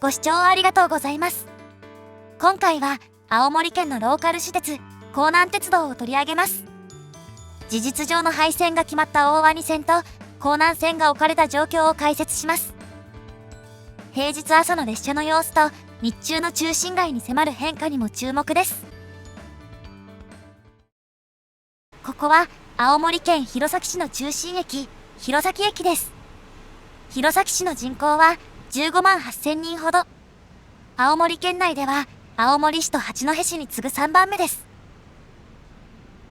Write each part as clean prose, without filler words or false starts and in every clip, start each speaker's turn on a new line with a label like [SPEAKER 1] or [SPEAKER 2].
[SPEAKER 1] ご視聴ありがとうございます。今回は青森県のローカル私鉄弘南鉄道を取り上げます。事実上の廃線が決まった大鰐線と弘南線が置かれた状況を解説します。平日朝の列車の様子と日中の中心街に迫る変化にも注目です。ここは青森県弘前市の中心駅、弘前駅です。弘前市の人口は15万8000人ほど。青森県内では青森市と八戸市に次ぐ3番目です。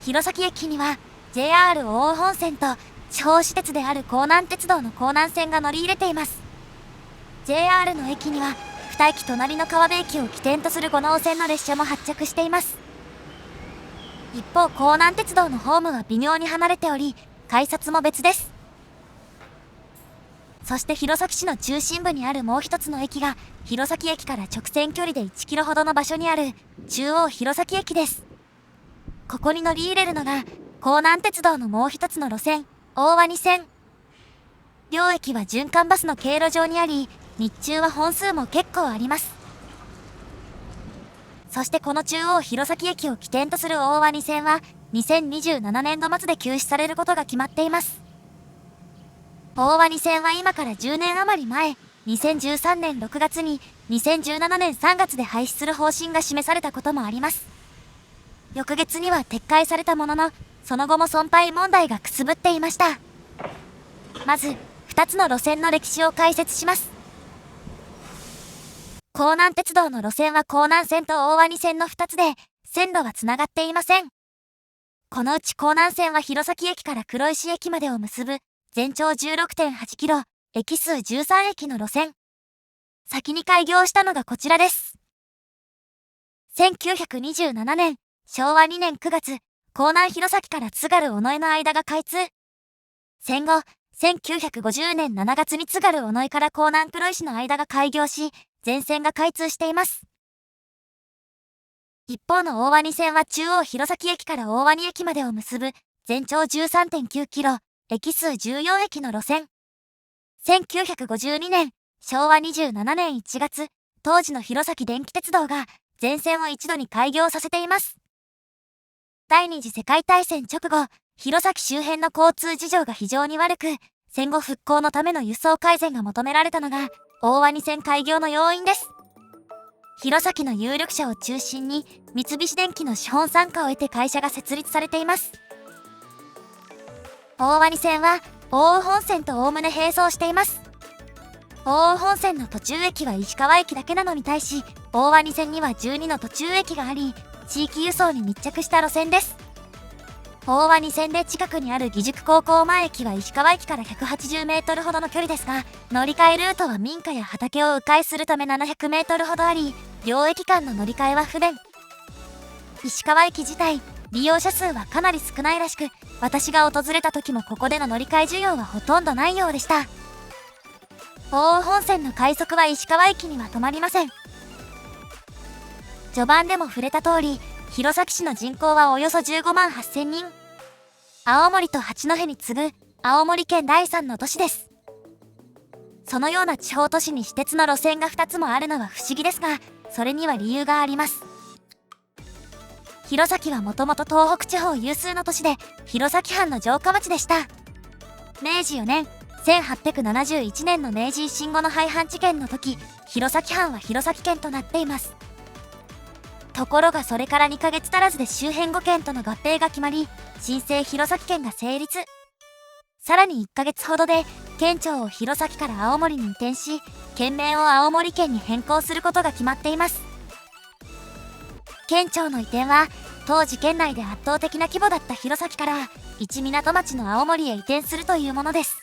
[SPEAKER 1] 弘前駅には JR 奥羽本線と地方私鉄である弘南鉄道の弘南線が乗り入れています。JR の駅には2駅隣の川辺駅を起点とする五能線の列車も発着しています。一方、弘南鉄道のホームは微妙に離れており、改札も別です。そして弘前市の中心部にあるもう一つの駅が、弘前駅から直線距離で1キロほどの場所にある中央弘前駅です。ここに乗り入れるのが、弘南鉄道のもう一つの路線、大鰐線。両駅は循環バスの経路上にあり、日中は本数も結構あります。そしてこの中央弘前駅を起点とする大鰐線は、2027年度末で休止されることが決まっています。大鰐線は今から10年余り前、2013年6月に2017年3月で廃止する方針が示されたこともあります。翌月には撤回されたものの、その後も損廃問題がくすぶっていました。まず、2つの路線の歴史を解説します。弘南鉄道の路線は弘南線と大鰐線の2つで、線路はつながっていません。このうち弘南線は弘前駅から黒石駅までを結ぶ、全長 16.8 キロ、駅数13駅の路線。先に開業したのがこちらです。1927年、昭和2年9月、弘南弘前から津軽尾上の間が開通。戦後、1950年7月に津軽尾上から弘南黒石の間が開業し、全線が開通しています。一方の大鰐線は中央弘前駅から大鰐駅までを結ぶ、全長 13.9 キロ、駅数14駅の路線。1952年、昭和27年1月、当時の弘前電気鉄道が全線を一度に開業させています。第二次世界大戦直後、弘前周辺の交通事情が非常に悪く、戦後復興のための輸送改善が求められたのが、大鰐線開業の要因です。弘前の有力者を中心に、三菱電機の資本参加を得て会社が設立されています。大鰐線は奥羽本線とおおむね並走しています。奥羽本線の途中駅は石川駅だけなのに対し、大鰐線には12の途中駅があり、地域輸送に密着した路線です。大鰐線で近くにある義塾高校前駅は石川駅から180メートルほどの距離ですが、乗り換えルートは民家や畑を迂回するため700メートルほどあり、両駅間の乗り換えは不便。石川駅自体、利用者数はかなり少ないらしく、私が訪れた時もここでの乗り換え需要はほとんどないようでした。奥羽本線の快速は石川駅には止まりません。序盤でも触れた通り、弘前市の人口はおよそ15万8000人。青森と八戸に次ぐ青森県第3の都市です。そのような地方都市に私鉄の路線が2つもあるのは不思議ですが、それには理由があります。弘前はもともと東北地方有数の都市で、弘前藩の城下町でした。明治4年、1871年の明治維新後の廃藩置県の時、弘前藩は弘前県となっています。ところがそれから2ヶ月足らずで周辺5県との合併が決まり、新生弘前県が成立。さらに1ヶ月ほどで、県庁を弘前から青森に移転し、県名を青森県に変更することが決まっています。県庁の移転は、当時県内で圧倒的な規模だった弘前から、一港町の青森へ移転するというものです。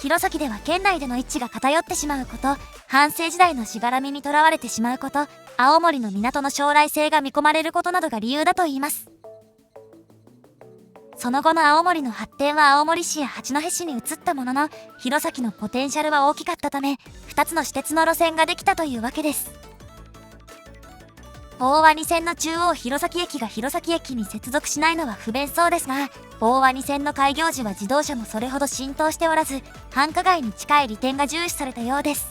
[SPEAKER 1] 弘前では県内での位置が偏ってしまうこと、藩政時代のしがらみにとらわれてしまうこと、青森の港の将来性が見込まれることなどが理由だといいます。その後の青森の発展は青森市や八戸市に移ったものの、弘前のポテンシャルは大きかったため、2つの私鉄の路線ができたというわけです。大鰐線の中央弘前駅が弘前駅に接続しないのは不便そうですが、大鰐線の開業時は自動車もそれほど浸透しておらず、繁華街に近い利点が重視されたようです。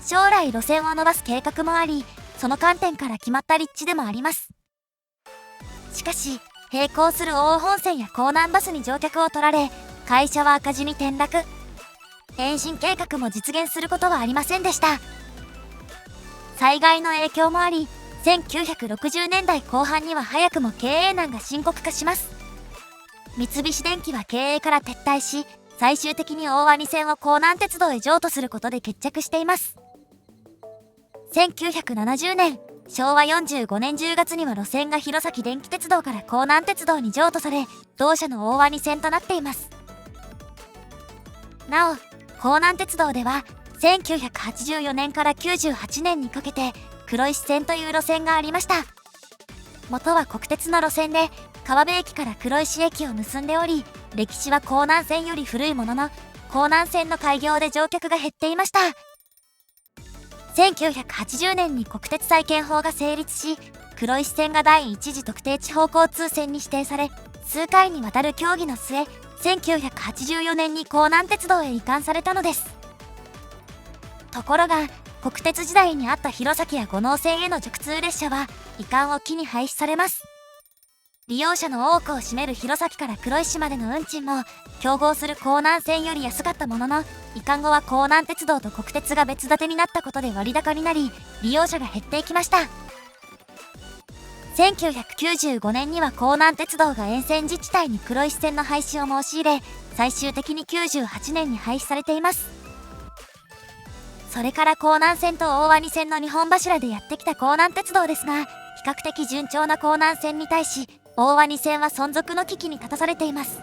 [SPEAKER 1] 将来路線を伸ばす計画もあり、その観点から決まった立地でもあります。しかし、並行する奥羽本線や江南バスに乗客を取られ、会社は赤字に転落。延伸計画も実現することはありませんでした。災害の影響もあり、1960年代後半には早くも経営難が深刻化します。三菱電機は経営から撤退し、最終的に大鰐線を江南鉄道へ譲渡することで決着しています。1970年、昭和45年10月には路線が弘前電気鉄道から江南鉄道に譲渡され、同社の大鰐線となっています。なお、江南鉄道では、1984年から98年にかけて、黒石線という路線がありました。元は国鉄の路線で、川辺駅から黒石駅を結んでおり、歴史は江南線より古いものの、江南線の開業で乗客が減っていました。1980年に国鉄再建法が成立し、黒石線が第一次特定地方交通線に指定され、数回にわたる協議の末、1984年に江南鉄道へ移管されたのです。ところが、国鉄時代にあった弘前や五能線への直通列車は、移管を機に廃止されます。利用者の多くを占める弘前から黒石までの運賃も、競合する江南線より安かったものの、移管後は江南鉄道と国鉄が別建てになったことで割高になり、利用者が減っていきました。1995年には江南鉄道が沿線自治体に黒石線の廃止を申し入れ、最終的に98年に廃止されています。それから江南線と大鰐線の2本柱でやってきた江南鉄道ですが、比較的順調な江南線に対し、大鰐線は存続の危機に立たされています。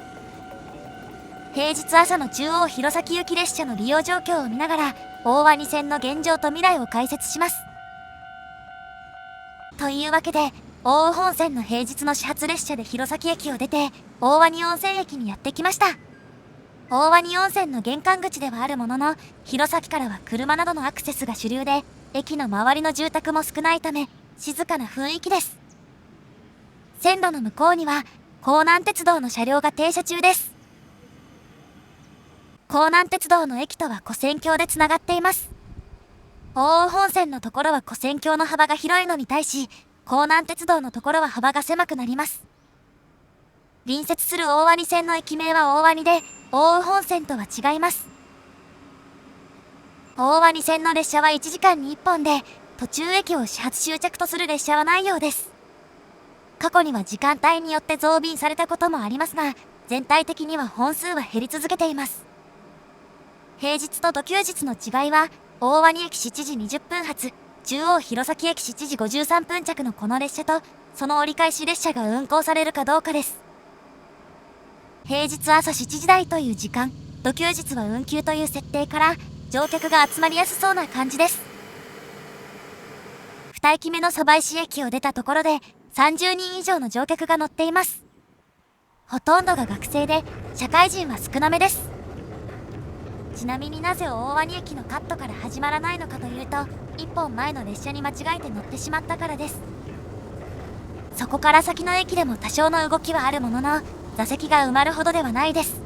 [SPEAKER 1] 平日朝の中央弘前行き列車の利用状況を見ながら、大鰐線の現状と未来を解説します。というわけで、奥羽本線の平日の始発列車で弘前駅を出て、大鰐温泉駅にやってきました。大鰐温泉の玄関口ではあるものの、弘前からは車などのアクセスが主流で、駅の周りの住宅も少ないため、静かな雰囲気です。線路の向こうには、江南鉄道の車両が停車中です。江南鉄道の駅とは跨線橋でつながっています。奥羽本線のところは跨線橋の幅が広いのに対し、江南鉄道のところは幅が狭くなります。隣接する大鰐線の駅名は大鰐で、奥羽本線とは違います。大鰐線の列車は1時間に1本で、途中駅を始発終着とする列車はないようです。過去には時間帯によって増便されたこともありますが、全体的には本数は減り続けています。平日と土休日の違いは、大鰐駅7時20分発、中央弘前駅7時53分着のこの列車と、その折り返し列車が運行されるかどうかです。平日朝7時台という時間、土休日は運休という設定から、乗客が集まりやすそうな感じです。2駅目の鯖石駅を出たところで、30人以上の乗客が乗っています。ほとんどが学生で、社会人は少なめです。ちなみになぜ大鰐駅のカットから始まらないのかというと、1本前の列車に間違えて乗ってしまったからです。そこから先の駅でも多少の動きはあるものの、座席が埋まるほどではないです。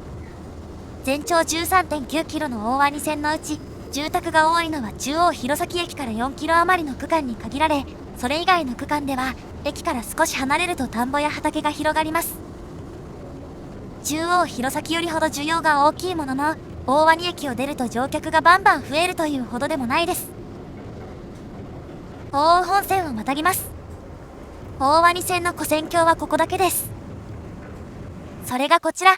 [SPEAKER 1] 全長 13.9 キロの大鰐線のうち、住宅が多いのは中央弘前駅から4キロ余りの区間に限られ、それ以外の区間では、駅から少し離れると田んぼや畑が広がります。中央弘前よりほど需要が大きいものの、大鰐駅を出ると乗客がバンバン増えるというほどでもないです。奥羽本線をまたぎます。大鰐線の跨線橋はここだけです。それがこちら。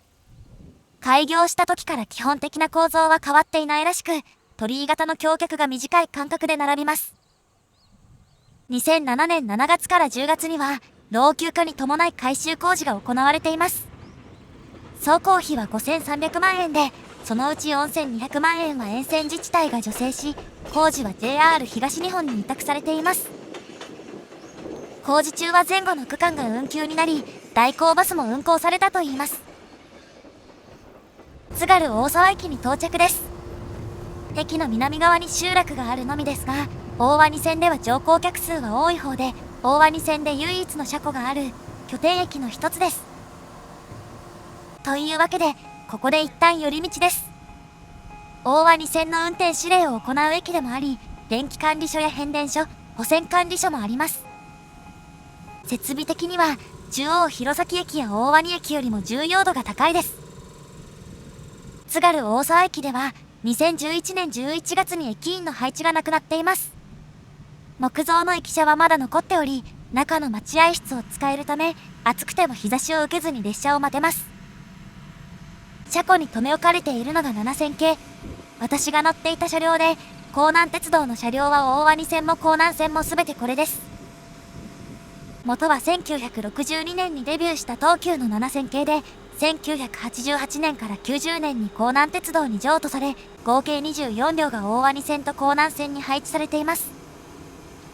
[SPEAKER 1] 開業した時から基本的な構造は変わっていないらしく、鳥居型の橋脚が短い間隔で並びます。2007年7月から10月には、老朽化に伴い改修工事が行われています。総工費は5300万円で、そのうち4200万円は沿線自治体が助成し、工事は JR 東日本に委託されています。工事中は前後の区間が運休になり、代行バスも運行されたといいます。津軽大沢駅に到着です。駅の南側に集落があるのみですが、大鰐線では乗降客数は多い方で、大鰐線で唯一の車庫がある拠点駅の一つです。というわけで、ここで一旦寄り道です。大鰐線の運転指令を行う駅でもあり、電気管理所や変電所、保線管理所もあります。設備的には中央弘前駅や大鰐駅よりも重要度が高いです。津軽大沢駅では2011年11月に駅員の配置がなくなっています。木造の駅舎はまだ残っており、中の待合室を使えるため、暑くても日差しを受けずに列車を待てます。車庫に留め置かれているのが7000系。私が乗っていた車両で、弘南鉄道の車両は大鰐線も弘南線も全てこれです。元は1962年にデビューした東急の7000系で、1988年から90年に弘南鉄道に譲渡され、合計24両が大鰐線と弘南線に配置されています。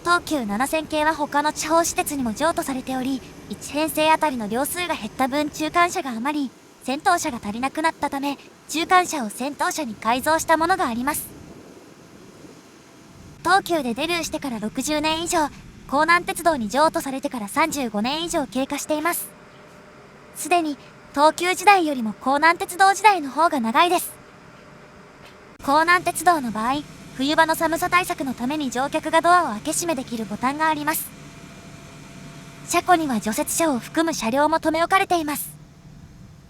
[SPEAKER 1] 東急7000系は他の地方私鉄にも譲渡されており、1編成あたりの両数が減った分中間車が余り、先頭車が足りなくなったため、中間車を先頭車に改造したものがあります。東急でデビューしてから60年以上、弘南鉄道に譲渡されてから35年以上経過しています。すでに東急時代よりも弘南鉄道時代の方が長いです。弘南鉄道の場合、冬場の寒さ対策のために乗客がドアを開け閉めできるボタンがあります。車庫には除雪車を含む車両も留め置かれています。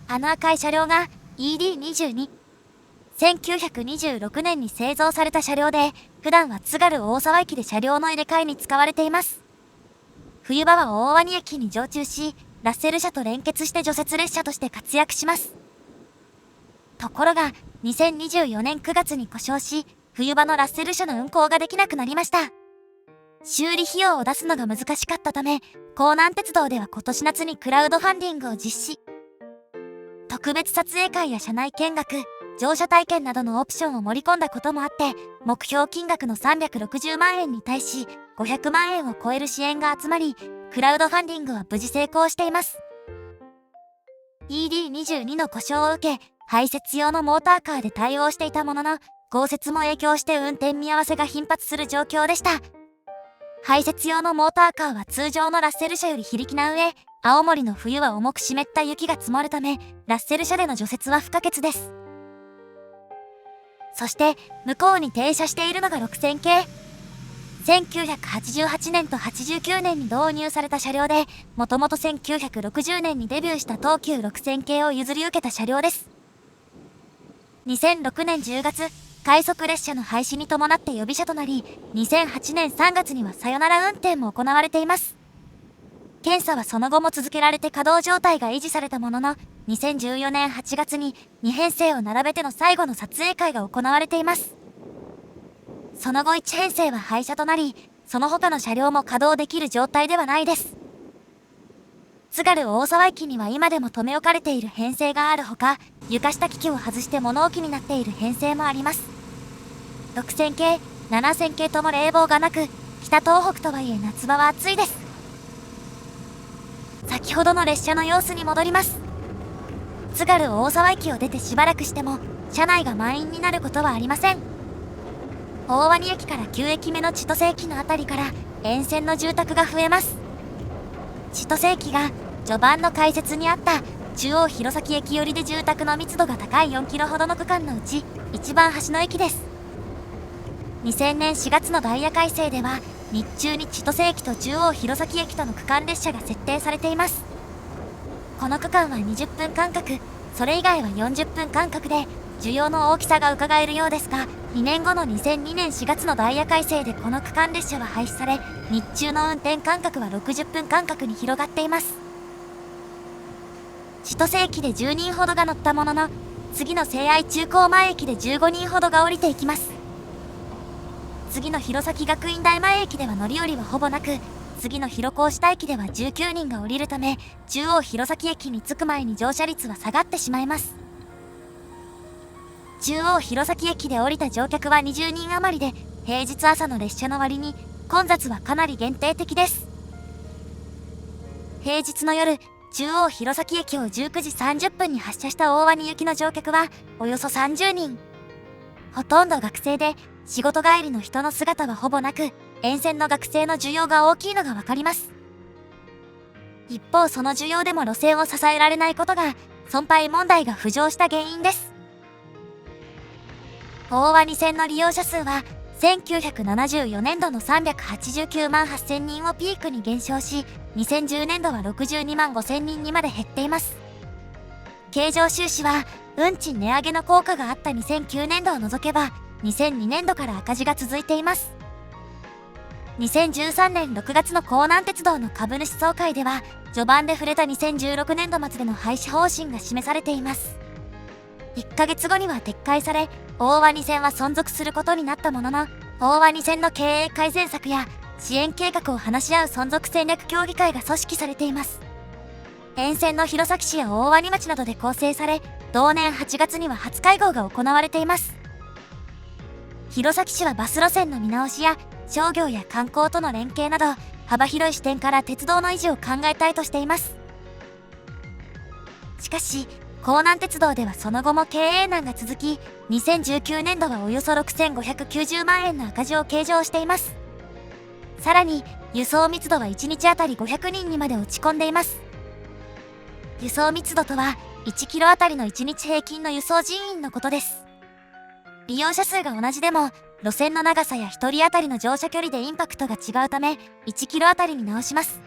[SPEAKER 1] あの赤い車両が ED22。1926年に製造された車両で、普段は津軽大沢駅で車両の入れ替えに使われています。冬場は大鰐駅に常駐し、ラッセル車と連結して除雪列車として活躍します。ところが、2024年9月に故障し、冬場のラッセル車の運行ができなくなりました。修理費用を出すのが難しかったため、弘南鉄道では今年夏にクラウドファンディングを実施。特別撮影会や車内見学、乗車体験などのオプションを盛り込んだこともあって、目標金額の360万円に対し、500万円を超える支援が集まり、クラウドファンディングは無事成功しています。ED22 の故障を受け、排雪用のモーターカーで対応していたものの、豪雪も影響して運転見合わせが頻発する状況でした。排雪用のモーターカーは通常のラッセル車より非力な上、青森の冬は重く湿った雪が積もるため、ラッセル車での除雪は不可欠です。そして、向こうに停車しているのが6000系。1988年と89年に導入された車両で、もともと1960年にデビューした東急6000系を譲り受けた車両です。2006年10月、快速列車の廃止に伴って予備車となり、2008年3月にはさよなら運転も行われています。検査はその後も続けられて稼働状態が維持されたものの、2014年8月に2編成を並べての最後の撮影会が行われています。その後1編成は廃車となり、その他の車両も稼働できる状態ではないです。津軽大沢駅には今でも留め置かれている編成があるほか、床下機器を外して物置になっている編成もあります。6000系、7000系とも冷房がなく、北東北とはいえ夏場は暑いです。先ほどの列車の様子に戻ります。津軽大沢駅を出てしばらくしても、車内が満員になることはありません。大鰐駅から9駅目の千歳駅のあたりから沿線の住宅が増えます。千歳駅が序盤の解説にあった中央弘前駅寄りで住宅の密度が高い4キロほどの区間のうち一番端の駅です。2000年4月のダイヤ改正では日中に千歳駅と中央弘前駅との区間列車が設定されています。この区間は20分間隔、それ以外は40分間隔で需要の大きさが伺えるようですが、2年後の2002年4月のダイヤ改正でこの区間列車は廃止され、日中の運転間隔は60分間隔に広がっています。千歳駅で10人ほどが乗ったものの、次の西愛中高前駅で15人ほどが降りていきます。次の弘前学院大前駅では乗り降りはほぼなく、次の広高下駅では19人が降りるため、中央弘前駅に着く前に乗車率は下がってしまいます。中央弘前駅で降りた乗客は20人余りで、平日朝の列車の割に混雑はかなり限定的です。平日の夜、中央弘前駅を19時30分に発車した大鰐行きの乗客はおよそ30人。ほとんど学生で、仕事帰りの人の姿はほぼなく、沿線の学生の需要が大きいのがわかります。一方その需要でも路線を支えられないことが、損廃問題が浮上した原因です。大鰐線の利用者数は1974年度の389万8000人をピークに減少し、2010年度は62万5000人にまで減っています。経常収支は運賃値上げの効果があった2009年度を除けば、2002年度から赤字が続いています。2013年6月の弘南鉄道の株主総会では、序盤で触れた2016年度末での廃止方針が示されています。1ヶ月後には撤回され、大鰐線は存続することになったものの、大鰐線の経営改善策や支援計画を話し合う存続戦略協議会が組織されています。沿線の弘前市や大鰐町などで構成され、同年8月には初会合が行われています。弘前市はバス路線の見直しや商業や観光との連携など、幅広い視点から鉄道の維持を考えたいとしています。しかし、弘南鉄道ではその後も経営難が続き、2019年度はおよそ6590万円の赤字を計上しています。さらに、輸送密度は1日あたり500人にまで落ち込んでいます。輸送密度とは、1キロあたりの1日平均の輸送人員のことです。利用者数が同じでも、路線の長さや1人当たりの乗車距離でインパクトが違うため、1キロあたりに直します。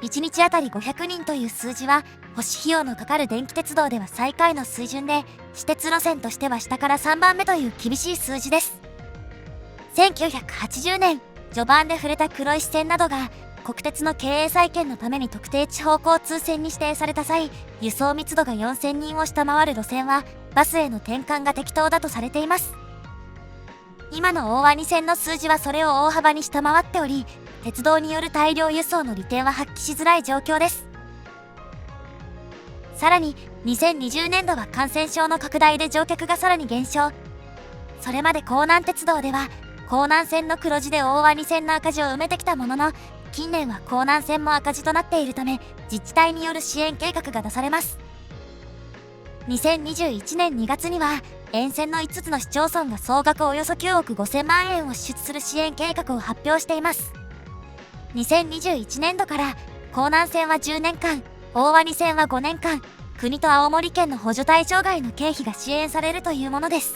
[SPEAKER 1] 1日あたり500人という数字は、保守費用のかかる電気鉄道では最下位の水準で、私鉄路線としては下から3番目という厳しい数字です。1980年、序盤で触れた黒石線などが、国鉄の経営再建のために特定地方交通線に指定された際、輸送密度が4000人を下回る路線は、バスへの転換が適当だとされています。今の大鰐線の数字はそれを大幅に下回っており、鉄道による大量輸送の利点は発揮しづらい状況です。さらに、2020年度は感染症の拡大で乗客がさらに減少。それまで弘南鉄道では、弘南線の黒字で大鰐線の赤字を埋めてきたものの、近年は弘南線も赤字となっているため、自治体による支援計画が出されます。2021年2月には、沿線の5つの市町村が総額およそ9億5000万円を支出する支援計画を発表しています。2021年度から弘南線は10年間、大鰐線は5年間、国と青森県の補助対象外の経費が支援されるというものです。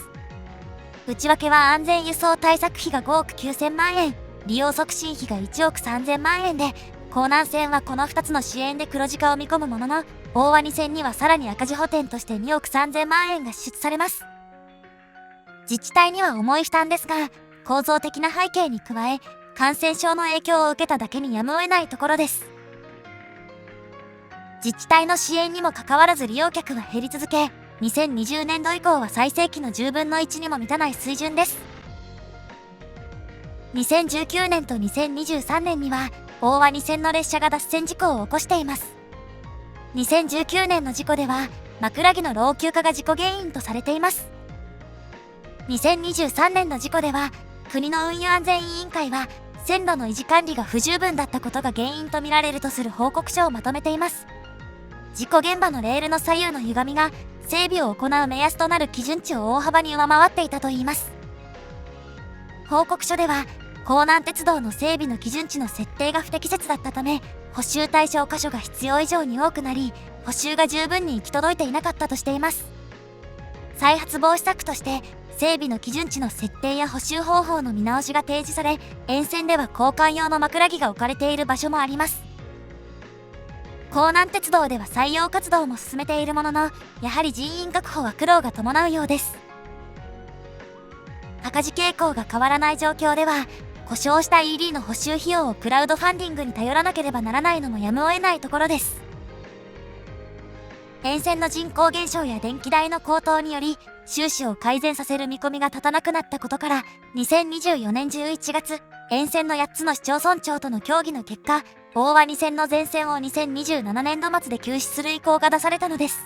[SPEAKER 1] 内訳は安全輸送対策費が5億9000万円、利用促進費が1億3000万円で、弘南線はこの2つの支援で黒字化を見込むものの、大鰐線にはさらに赤字補填として2億3000万円が支出されます。自治体には重い負担ですが、構造的な背景に加え、感染症の影響を受けただけにやむを得ないところです。自治体の支援にもかかわらず利用客は減り続け、2020年度以降は最盛期の10分の1にも満たない水準です。2019年と2023年には、大鰐線の列車が脱線事故を起こしています。2019年の事故では、枕木の老朽化が事故原因とされています。2023年の事故では、国の運輸安全委員会は、線路の維持管理が不十分だったことが原因とみられるとする報告書をまとめています。事故現場のレールの左右の歪みが、整備を行う目安となる基準値を大幅に上回っていたといいます。報告書では、弘南鉄道の整備の基準値の設定が不適切だったため、補修対象箇所が必要以上に多くなり、補修が十分に行き届いていなかったとしています。再発防止策として、整備の基準値の設定や補修方法の見直しが提示され、沿線では交換用の枕木が置かれている場所もあります。弘南鉄道では採用活動も進めているものの、やはり人員確保は苦労が伴うようです。赤字傾向が変わらない状況では、故障した ED の補修費用をクラウドファンディングに頼らなければならないのもやむを得ないところです。沿線の人口減少や電気代の高騰により、収支を改善させる見込みが立たなくなったことから、2024年11月、沿線の8つの市町村長との協議の結果、大鰐線の全線を2027年度末で休止する意向が出されたのです。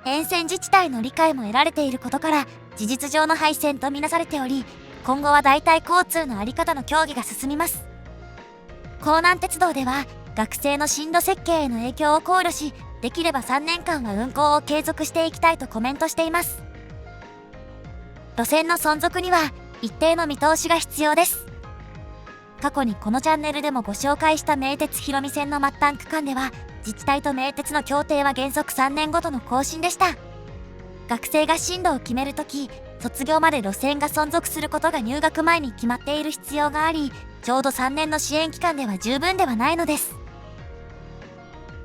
[SPEAKER 1] 沿線自治体の理解も得られていることから、事実上の廃線とみなされており、今後は代替交通の在り方の協議が進みます。弘南鉄道では、学生の進路設計への影響を考慮し、できれば3年間は運行を継続していきたいとコメントしています。路線の存続には一定の見通しが必要です。過去にこのチャンネルでもご紹介した名鉄広見線の末端区間では、自治体と名鉄の協定は原則3年ごとの更新でした。学生が進路を決めるとき、卒業まで路線が存続することが入学前に決まっている必要があり、ちょうど3年の支援期間では十分ではないのです。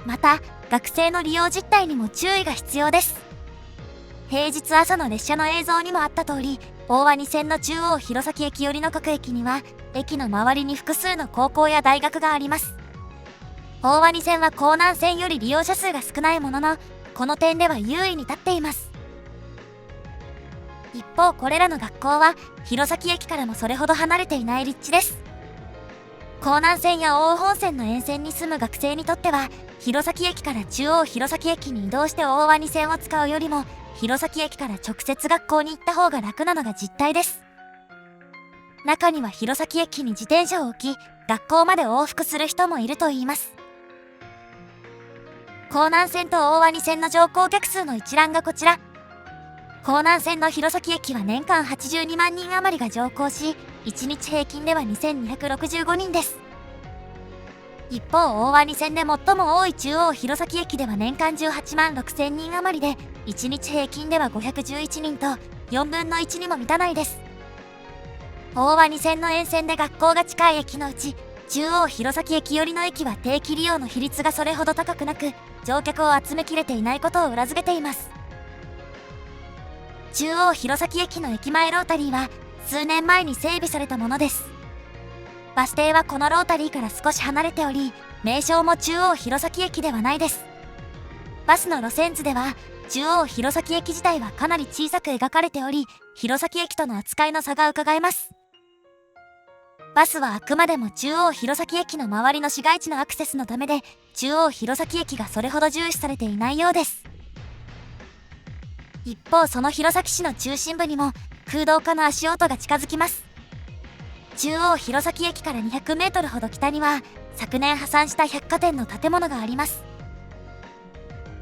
[SPEAKER 1] また、学生の利用実態にも注意が必要です。平日朝の列車の映像にもあった通り、大鰐線の中央弘前駅寄りの各駅には、駅の周りに複数の高校や大学があります。大鰐線は江南線より利用者数が少ないものの、この点では優位に立っています。一方、これらの学校は弘前駅からもそれほど離れていない立地です。江南線や奥羽本線の沿線に住む学生にとっては、弘前駅から中央弘前駅に移動して大鰐線を使うよりも、弘前駅から直接学校に行った方が楽なのが実態です。中には弘前駅に自転車を置き、学校まで往復する人もいるといいます。江南線と大鰐線の乗降客数の一覧がこちら。江南線の弘前駅は年間82万人余りが乗降し、1日平均では2265人です。一方、大鰐線で最も多い中央弘前駅では年間18万6000人余りで、1日平均では511人と4分の1にも満たないです。大鰐線の沿線で学校が近い駅のうち、中央弘前駅寄りの駅は定期利用の比率がそれほど高くなく、乗客を集めきれていないことを裏付けています。中央弘前駅の駅前ロータリーは数年前に整備されたものです。バス停はこのロータリーから少し離れており、名称も中央弘前駅ではないです。バスの路線図では、中央弘前駅自体はかなり小さく描かれており、弘前駅との扱いの差が伺えます。バスはあくまでも中央弘前駅の周りの市街地のアクセスのためで、中央弘前駅がそれほど重視されていないようです。一方、その弘前市の中心部にも空洞化の足音が近づきます。中央弘前駅から200メートルほど北には、昨年破産した百貨店の建物があります。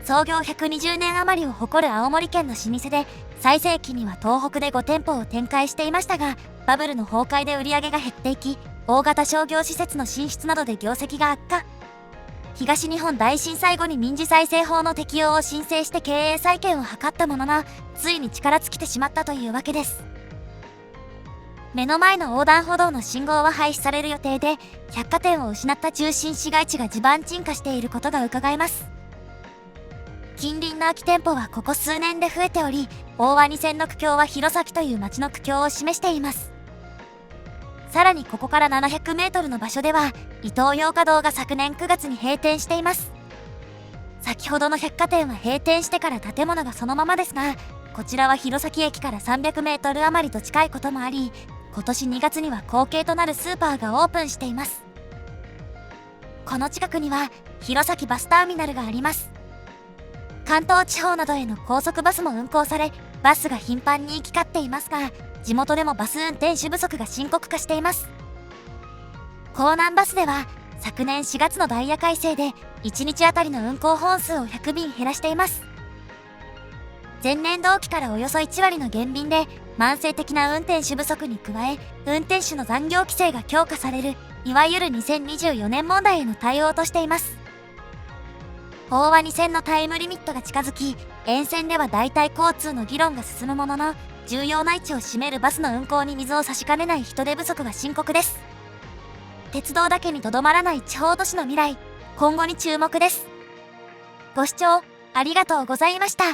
[SPEAKER 1] 創業120年余りを誇る青森県の老舗で、最盛期には東北で5店舗を展開していましたが、バブルの崩壊で売り上げが減っていき、大型商業施設の進出などで業績が悪化。東日本大震災後に民事再生法の適用を申請して経営再建を図ったものの、ついに力尽きてしまったというわけです。目の前の横断歩道の信号は廃止される予定で、百貨店を失った中心市街地が地盤沈下していることが伺えます。近隣の空き店舗はここ数年で増えており、大鰐線の苦境は弘前という町の苦境を示しています。さらにここから700メートルの場所では、イトーヨーカドーが昨年9月に閉店しています。先ほどの百貨店は閉店してから建物がそのままですが、こちらは弘前駅から300メートル余りと近いこともあり、今年2月には後継となるスーパーがオープンしています。この近くには弘前バスターミナルがあります。関東地方などへの高速バスも運行され、バスが頻繁に行き交っていますが、地元でもバス運転手不足が深刻化しています。江南バスでは昨年4月のダイヤ改正で1日あたりの運行本数を100便減らしています。前年同期からおよそ1割の減便で、慢性的な運転手不足に加え、運転手の残業規制が強化される、いわゆる2024年問題への対応としています。大鰐線のタイムリミットが近づき、沿線では代替交通の議論が進むものの、重要な位置を占めるバスの運行に水を差しかねない人手不足が深刻です。鉄道だけにとどまらない地方都市の未来、今後に注目です。ご視聴ありがとうございました。